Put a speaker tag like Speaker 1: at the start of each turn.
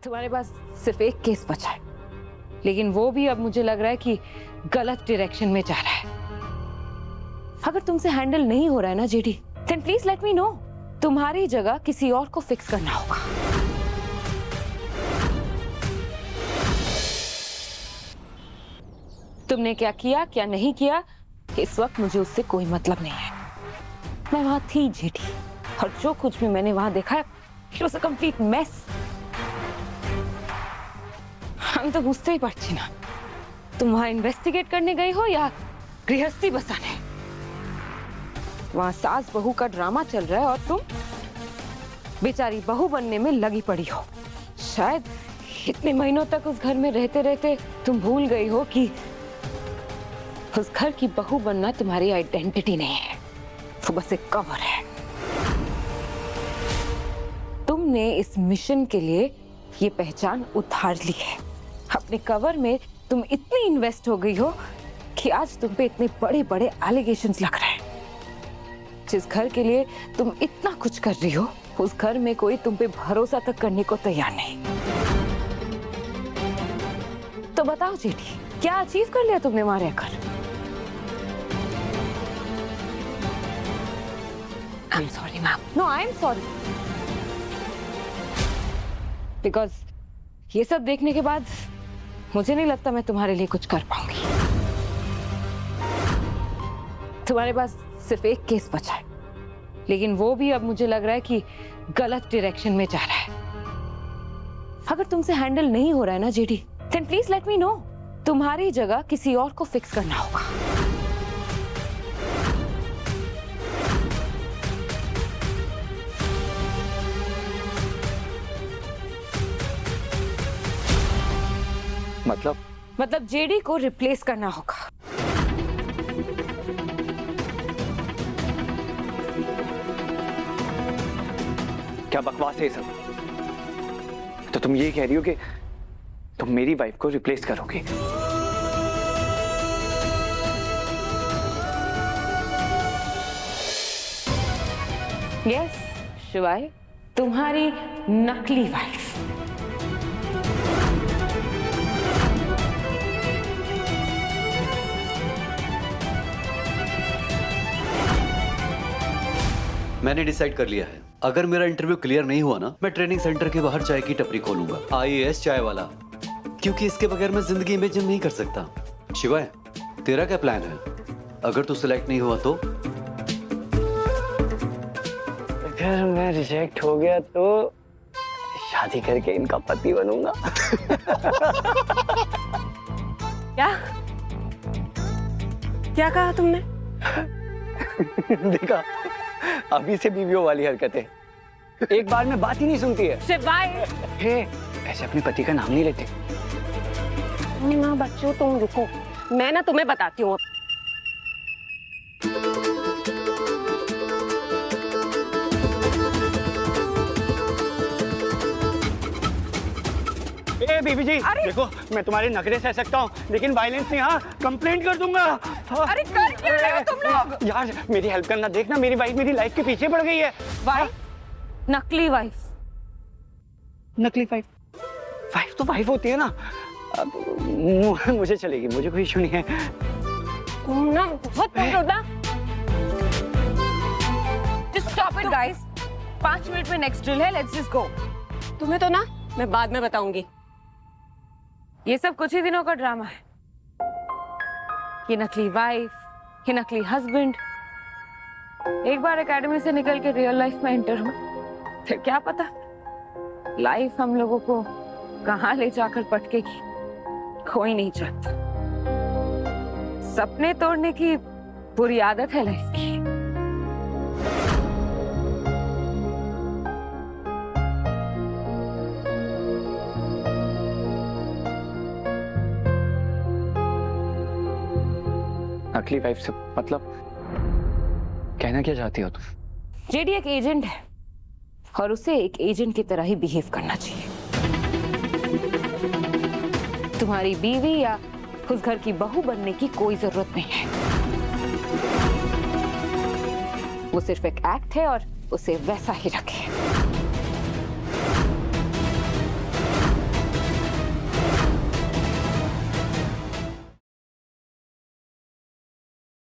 Speaker 1: तुम्हारे पास सिर्फ एक केस बचा है, लेकिन वो भी अब मुझे लग रहा है कि गलत डायरेक्शन में जा रहा है। अगर तुमसे हैंडल नहीं हो रहा है ना JD, then please let me know. तुम्हारी जगह किसी और को फिक्स करना होगा। तुमने क्या किया क्या नहीं किया, इस वक्त मुझे उससे कोई मतलब नहीं है। मैं वहां थी जेडी, और जो कुछ भी मैंने वहां देखा, it was a complete mess. हम तो बुझते ही पारছি ना, तुम वहां इन्वेस्टिगेट करने गई हो या गृहस्थी बसाने। वहां सास बहू का ड्रामा चल रहा है और तुम बेचारी बहू बनने में लगी पड़ी हो। शायद इतने महीनों तक उस घर में रहते रहते तुम भूल गई हो कि उस घर की बहू बनना तुम्हारी आइडेंटिटी नहीं है, वो बस एक कवर है। तुमने इस मिशन के लिए ये पहचान उधार ली है। अपने कवर में तुम इतनी इन्वेस्ट हो गई हो कि आज तुम पे इतने बड़े बड़े एलिगेशंस लग रहे हैं। जिस घर के लिए तुम इतना कुछ कर रही हो, उस घर में कोई तुम पे भरोसा तक करने को तैयार नहीं। तो बताओ जेठी, क्या अचीव कर लिया तुमने वहां रहकर? I am sorry ma'am. No, I am sorry. Because ये सब देखने के बाद मुझे नहीं लगता मैं तुम्हारे लिए कुछ कर पाऊंगी। तुम्हारे पास सिर्फ एक केस बचा है, लेकिन वो भी अब मुझे लग रहा है कि गलत डायरेक्शन में जा रहा है। अगर तुमसे हैंडल नहीं हो रहा है ना JD, then please let me know. तुम्हारी जगह किसी और को फिक्स करना होगा। मतलब जेडी को रिप्लेस करना होगा।
Speaker 2: क्या बकवास है ये सब? तो तुम ये कह रही हो कि तुम मेरी वाइफ को रिप्लेस करोगे?
Speaker 1: यस शिवाय, तुम्हारी नकली वाइफ।
Speaker 3: मैंने डिसाइड कर लिया है, अगर मेरा इंटरव्यू क्लियर नहीं हुआ ना, मैं ट्रेनिंग सेंटर के बाहर चाय की टपरी खोलूंगा, IAS चाय वाला, क्योंकि इसके बगैर मैं जिंदगी इमेजिन नहीं कर सकता। शिवाय, तेरा क्या प्लान है? अगर तू सिलेक्ट नहीं हुआ तो?
Speaker 2: अगर मैं रिजेक्ट हो गया तो शादी करके इनका पति बनूंगा।
Speaker 4: क्या क्या कहा तुमने?
Speaker 2: देखा, अभी से बीवियों वाली हरकतें। एक बार में बात ही नहीं सुनती है।
Speaker 1: शिवाय,
Speaker 2: हे, ऐसे अपने पति का नाम नहीं लेते।
Speaker 4: माँ बच्चों तुम रुको, मैं ना तुम्हें बताती हूँ।
Speaker 2: ए बीबी जी, देखो मैं तुम्हारे नखरे सह सकता हूँ, लेकिन वायलेंस नहीं। हाँ, कंप्लेंट कर दूंगा।
Speaker 1: अरे कर क्या रहे हो तुम लोग?
Speaker 2: यार मेरी हेल्प करना। देखना मेरी वाइफ मेरी लाइफ के पीछे पड़ गई है।
Speaker 1: वाइफ? नकली वाइफ?
Speaker 2: नकली वाइफ? वाइफ तो वाइफ होती है ना। अब मुझे चलेगी, मुझे कोई इशू नहीं है।
Speaker 4: तुम ना बहुत बोल रहे हो ना।
Speaker 1: Just stop it guys. 5 minute में नेक्स्ट ड्रिल है, लेट्स जस्ट गो।
Speaker 4: तुम्हें तो ना मैं बाद में बताऊंगी।
Speaker 1: ये सब कुछ ही दिनों का ड्रामा है। ये नकली वाइफ, ये नकली हस्बैंड। एक बार एकेडमी से निकल के रियल लाइफ में एंटर हो, फिर क्या पता लाइफ हम लोगों को कहां ले जाकर पटकेगी, कोई नहीं चाहता। सपने तोड़ने की बुरी आदत है लाइफ की।
Speaker 2: नकली वाइफ से मतलब कहना क्या चाहती हो तुम?
Speaker 1: जेडी एक एजेंट है और उसे एक एजेंट की तरह ही बिहेव करना चाहिए। तुम्हारी बीवी या उस घर की बहू बनने की कोई जरूरत नहीं है। वो सिर्फ एक एक्ट है और उसे वैसा ही रखे।